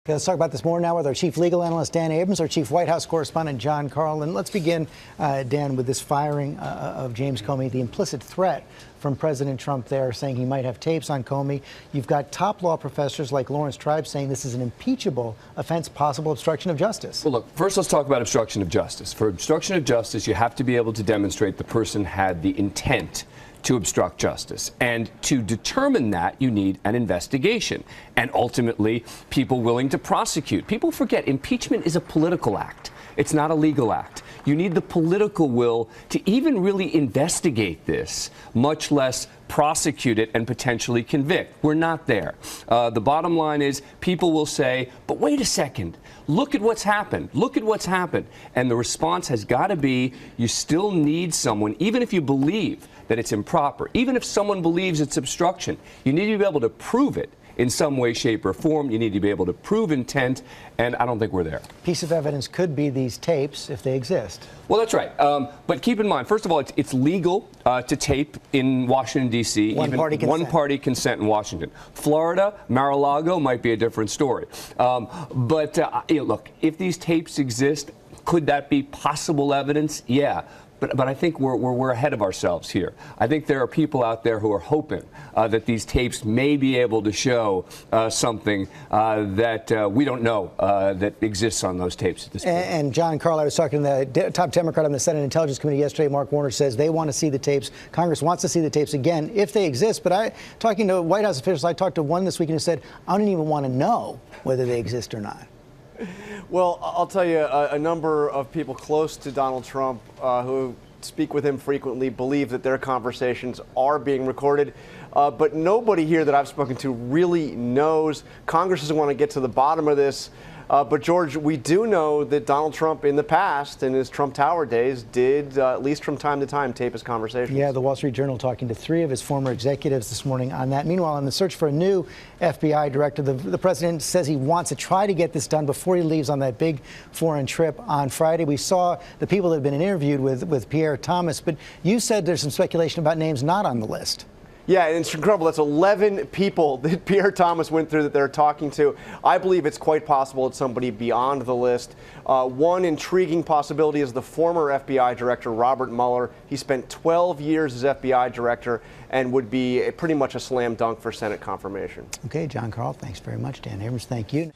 Let's talk about this more now with our chief legal analyst, Dan Abrams, our chief White House correspondent, Jon Karl. And let's begin, Dan, with this firing of James Comey, the implicit threat from President Trump there saying he might have tapes on Comey. You've got top law professors like Lawrence Tribe saying this is an impeachable offense, possible obstruction of justice. Well, look, first let's talk about obstruction of justice. For obstruction of justice, you have to be able to demonstrate the person had the intent to obstruct justice. And to determine that, you need an investigation and ultimately people willing to prosecute. People forget impeachment is a political act. It's not a legal act. You need the political will to even really investigate this, much less prosecute it and potentially convict. We're not there. The bottom line is people will say, but wait a second, look at what's happened. Look at what's happened. And the response has got to be, you still need someone, even if you believe that it's improper, even if someone believes it's obstruction, you need to be able to prove it in some way, shape, or form. You need to be able to prove intent, and I don't think we're there. Piece of evidence could be these tapes if they exist. Well, that's right. But keep in mind, first of all, it's legal to tape in Washington, D.C. One-party consent in Washington. Florida, Mar-a-Lago might be a different story. Look, if these tapes exist, could that be possible evidence? Yeah. But I think we're ahead of ourselves here. I think there are people out there who are hoping that these tapes may be able to show something that we don't know that exists on those tapes at this point. And Jon Karl, I was talking to the top Democrat on the Senate Intelligence Committee yesterday. Mark Warner says they want to see the tapes. Congress wants to see the tapes again if they exist. But talking to White House officials, I talked to one this week who said, I don't even want to know whether they exist or not. Well, I'll tell you, a number of people close to Donald Trump who speak with him frequently believe that their conversations are being recorded. But nobody here that I've spoken to really knows. Congress doesn't want to get to the bottom of this. But, George, we do know that Donald Trump in the past, in his Trump Tower days, did, at least from time to time, tape his conversations. Yeah, the Wall Street Journal talking to 3 of his former executives this morning on that. Meanwhile, in the search for a new FBI director, the president says he wants to try to get this done before he leaves on that big foreign trip on Friday. We saw the people that have been interviewed with Pierre Thomas, but you said there's some speculation about names not on the list. Yeah, and it's incredible. That's 11 people that Pierre Thomas went through that they're talking to. I believe it's quite possible it's somebody beyond the list. One intriguing possibility is the former FBI Director Robert Mueller. He spent 12 years as FBI Director and would be pretty much a slam dunk for Senate confirmation. Okay, Jon Karl, thanks very much. Dan Abrams, thank you.